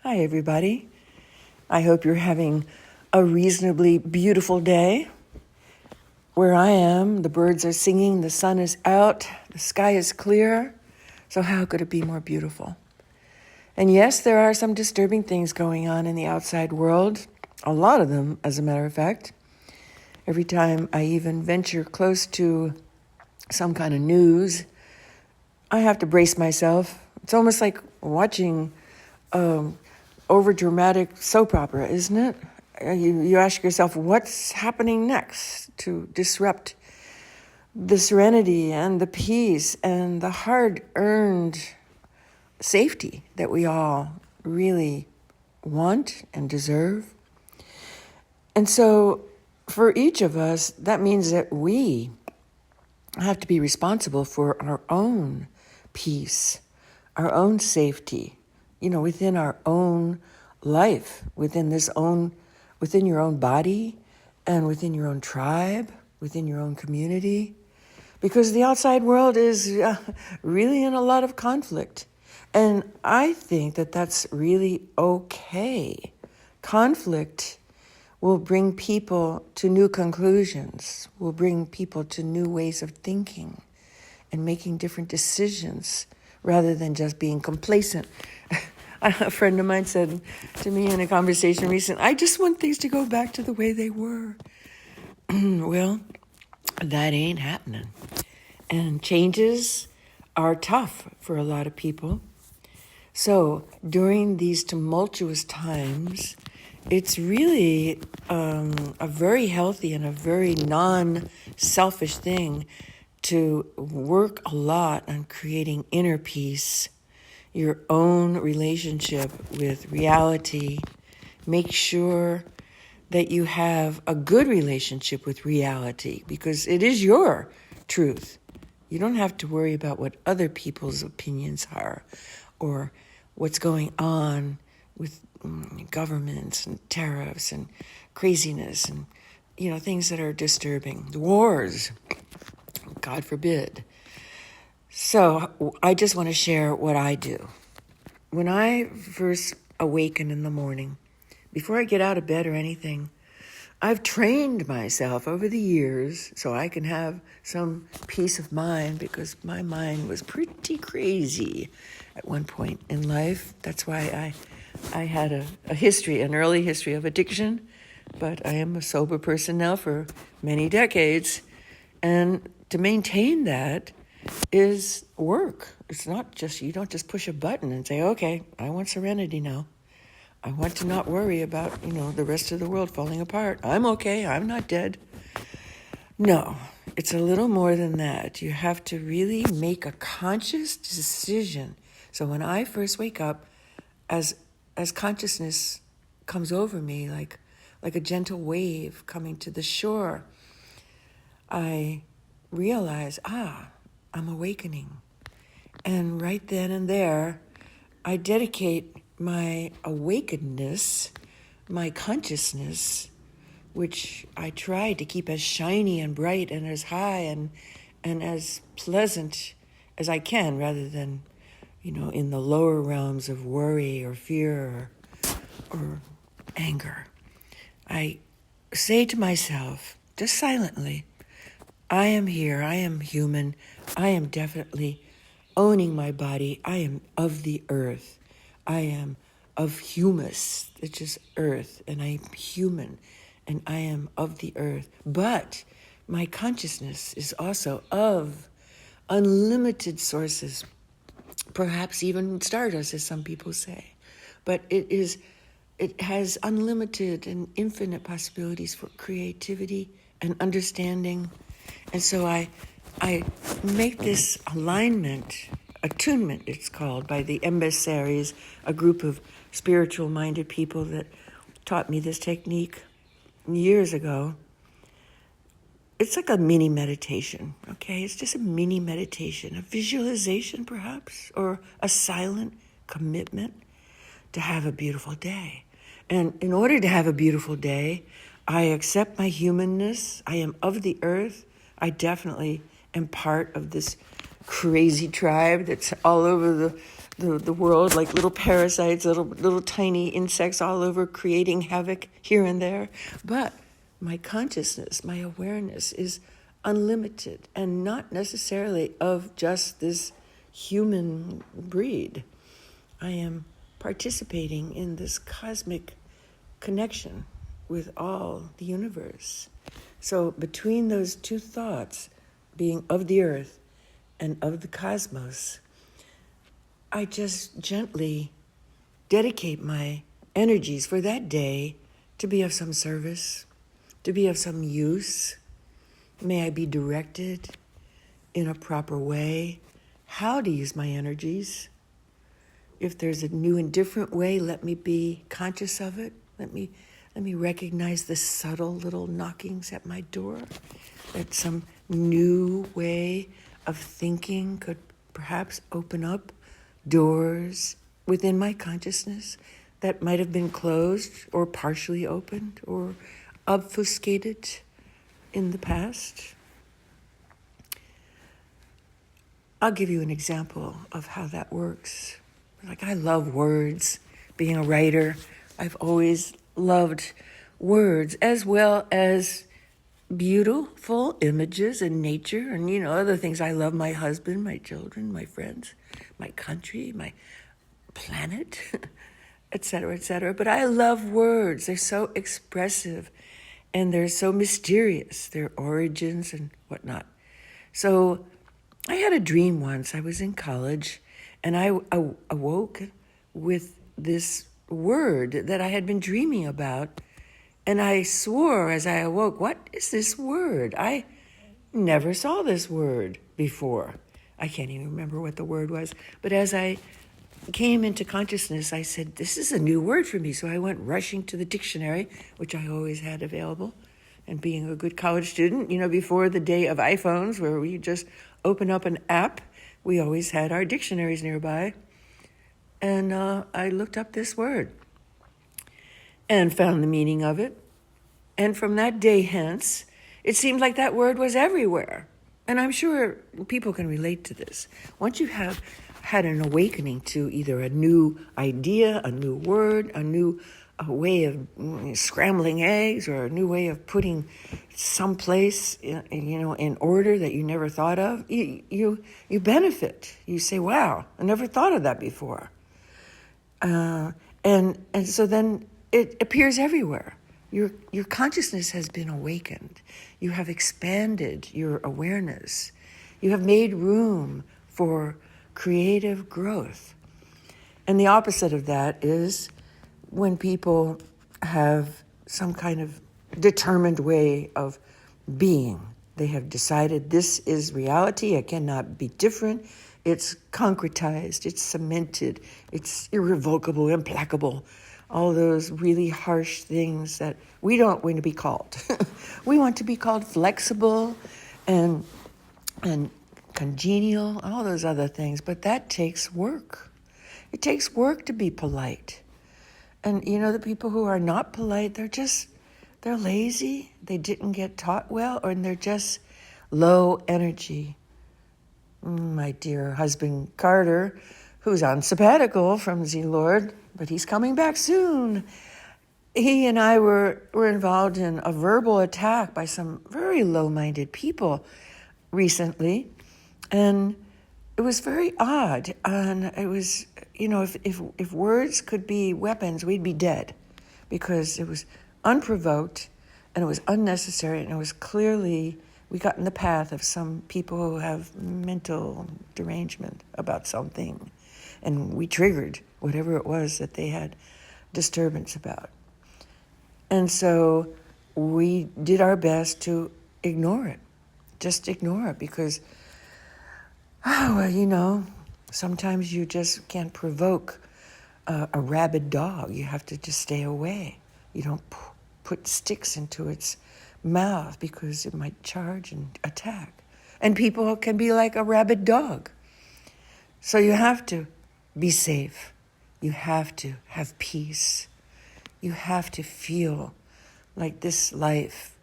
Hi, everybody. I hope you're having a reasonably beautiful day. Where I am, the birds are singing, the sun is out, the sky is clear. So how could it be more beautiful? And yes, there are some disturbing things going on in the outside world. A lot of them, as a matter of fact. Every time I even venture close to some kind of news, I have to brace myself. It's almost like watching over-dramatic soap opera, isn't it? You ask yourself, what's happening next to disrupt the serenity and the peace and the hard-earned safety that we all really want and deserve? And so for each of us, that means that we have to be responsible for our own peace, our own safety, within our own life, within your own body, and within your own tribe, within your own community. Because the outside world is really in a lot of conflict. And I think that that's really okay. Conflict will bring people to new conclusions, will bring people to new ways of thinking and making different decisions rather than just being complacent. A friend of mine said to me in a conversation recently, I just want things to go back to the way they were. Well, that ain't happening. And changes are tough for a lot of people. So during these tumultuous times, it's really a very healthy and a very non-selfish thing to work a lot on creating inner peace, your own relationship with reality. Make sure that you have a good relationship with reality because it is your truth. You don't have to worry about what other people's opinions are or what's going on with governments and tariffs and craziness and, things that are disturbing. The wars, God forbid. So I just want to share what I do. When I first awaken in the morning, before I get out of bed or anything, I've trained myself over the years so I can have some peace of mind because my mind was pretty crazy at one point in life. That's why I had an early history of addiction, but I am a sober person now for many decades. And to maintain that is work. It's not just, you don't just push a button and say, okay, I want serenity now. I want to not worry about, the rest of the world falling apart. I'm okay. I'm not dead. No, it's a little more than that. You have to really make a conscious decision. So when I first wake up, as consciousness comes over me, like a gentle wave coming to the shore, I realize, I'm awakening. And right then and there, I dedicate my awakenedness, my consciousness, which I try to keep as shiny and bright and as high and as pleasant as I can, rather than, in the lower realms of worry or fear or anger. I say to myself, just silently, I am here, I am human, I am definitely owning my body, I am of the earth, I am of humus, which is earth, and I am human, and I am of the earth. But my consciousness is also of unlimited sources, perhaps even stardust, as some people say. But it has unlimited and infinite possibilities for creativity and understanding. And so I make this alignment, attunement it's called, by the emissaries, a group of spiritual-minded people that taught me this technique years ago. It's like a mini meditation, okay? It's just a mini meditation, a visualization perhaps, or a silent commitment to have a beautiful day. And in order to have a beautiful day, I accept my humanness. I am of the earth. I definitely am part of this crazy tribe that's all over the world like little parasites, little tiny insects all over creating havoc here and there. But my consciousness, my awareness is unlimited and not necessarily of just this human breed. I am participating in this cosmic connection with all the universe. So between those two thoughts, being of the earth and of the cosmos, I just gently dedicate my energies for that day to be of some service, to be of some use. May I be directed in a proper way how to use my energies. If there's a new and different way, let me be conscious of it. Let me recognize the subtle little knockings at my door, that some new way of thinking could perhaps open up doors within my consciousness that might have been closed or partially opened or obfuscated in the past. I'll give you an example of how that works. Like, I love words. Being a writer, I've always loved words as well as beautiful images and nature and, other things. I love my husband, my children, my friends, my country, my planet, etc., etc. But I love words. They're so expressive and they're so mysterious, their origins and whatnot. So I had a dream once. I was in college and I awoke with this word that I had been dreaming about. And I swore as I awoke, what is this word? I never saw this word before. I can't even remember what the word was. But as I came into consciousness, I said, this is a new word for me. So I went rushing to the dictionary, which I always had available. And being a good college student, before the day of iPhones, where we just open up an app, we always had our dictionaries nearby. And I looked up this word and found the meaning of it. And from that day hence, it seemed like that word was everywhere. And I'm sure people can relate to this. Once you have had an awakening to either a new idea, a new word, a new way of scrambling eggs, or a new way of putting someplace, in order that you never thought of, you benefit. You say, wow, I never thought of that before. And so then it appears everywhere. Your consciousness has been awakened. You have expanded your awareness. You have made room for creative growth. And the opposite of that is when people have some kind of determined way of being. They have decided this is reality, it cannot be different. It's concretized, it's cemented, it's irrevocable, implacable. All those really harsh things that we don't want to be called. We want to be called flexible and congenial, all those other things. But that takes work. It takes work to be polite. And the people who are not polite, they're lazy. They didn't get taught well, or they're just low energy. My dear husband Carter, who's on sabbatical from the Lord, but he's coming back soon. He and I were involved in a verbal attack by some very low-minded people recently, and it was very odd. And it was, if words could be weapons, we'd be dead, because it was unprovoked and it was unnecessary, and it was clearly we got in the path of some people who have mental derangement about something, and we triggered whatever it was that they had disturbance about. And so we did our best to ignore it, just ignore it, because, sometimes you just can't provoke a rabid dog. You have to just stay away. You don't put sticks into its mouth because it might charge and attack. And people can be like a rabid dog. So you have to be safe. You have to have peace. You have to feel like this life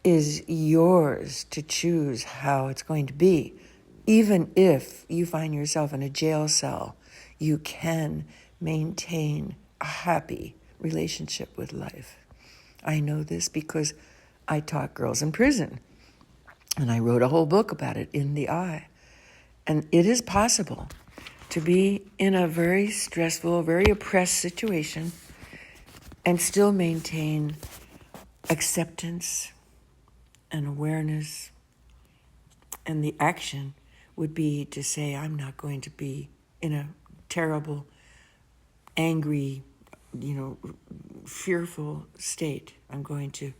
is yours to choose how it's going to be. Even if you find yourself in a jail cell, you can maintain a happy relationship with life. I know this because I taught girls in prison, and I wrote a whole book about it, In the Eye. And it is possible to be in a very stressful, very oppressed situation and still maintain acceptance and awareness. And the action would be to say, I'm not going to be in a terrible, angry, fearful state. I'm going to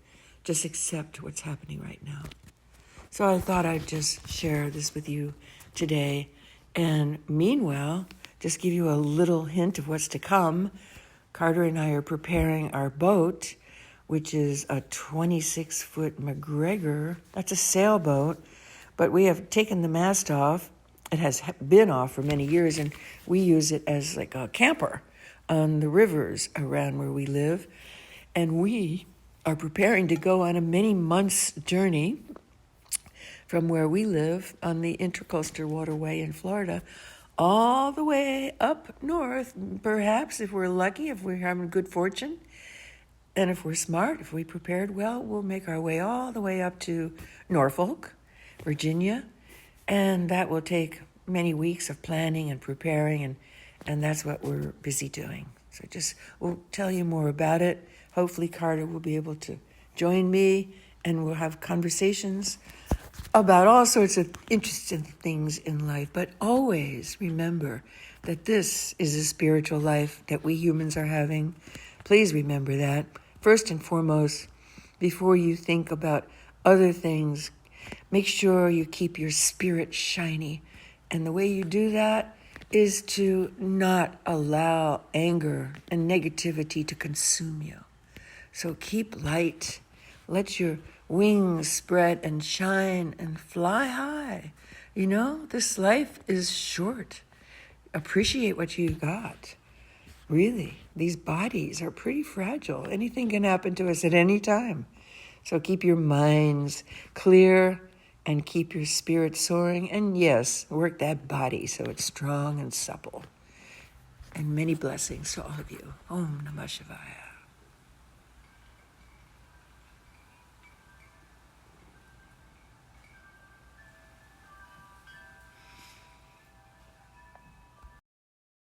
just accept what's happening right now. So I thought I'd just share this with you today. And meanwhile, just give you a little hint of what's to come. Carter and I are preparing our boat, which is a 26-foot McGregor. That's a sailboat, but we have taken the mast off. It has been off for many years, and we use it as like a camper on the rivers around where we live. And we are preparing to go on a many months journey from where we live on the Intracoastal Waterway in Florida all the way up north, perhaps if we're lucky, if we're having good fortune. And if we're smart, if we prepared well, we'll make our way all the way up to Norfolk, Virginia. And that will take many weeks of planning and preparing, and that's what we're busy doing. So we'll tell you more about it. Hopefully Carter will be able to join me, and we'll have conversations about all sorts of interesting things in life. But always remember that this is a spiritual life that we humans are having. Please remember that. First and foremost, before you think about other things, make sure you keep your spirit shiny. And the way you do that is to not allow anger and negativity to consume you. So keep light. Let your wings spread and shine and fly high. This life is short. Appreciate what you got. Really, these bodies are pretty fragile. Anything can happen to us at any time. So keep your minds clear and keep your spirit soaring. And yes, work that body so it's strong and supple. And many blessings to all of you. Om Namah Shivaya.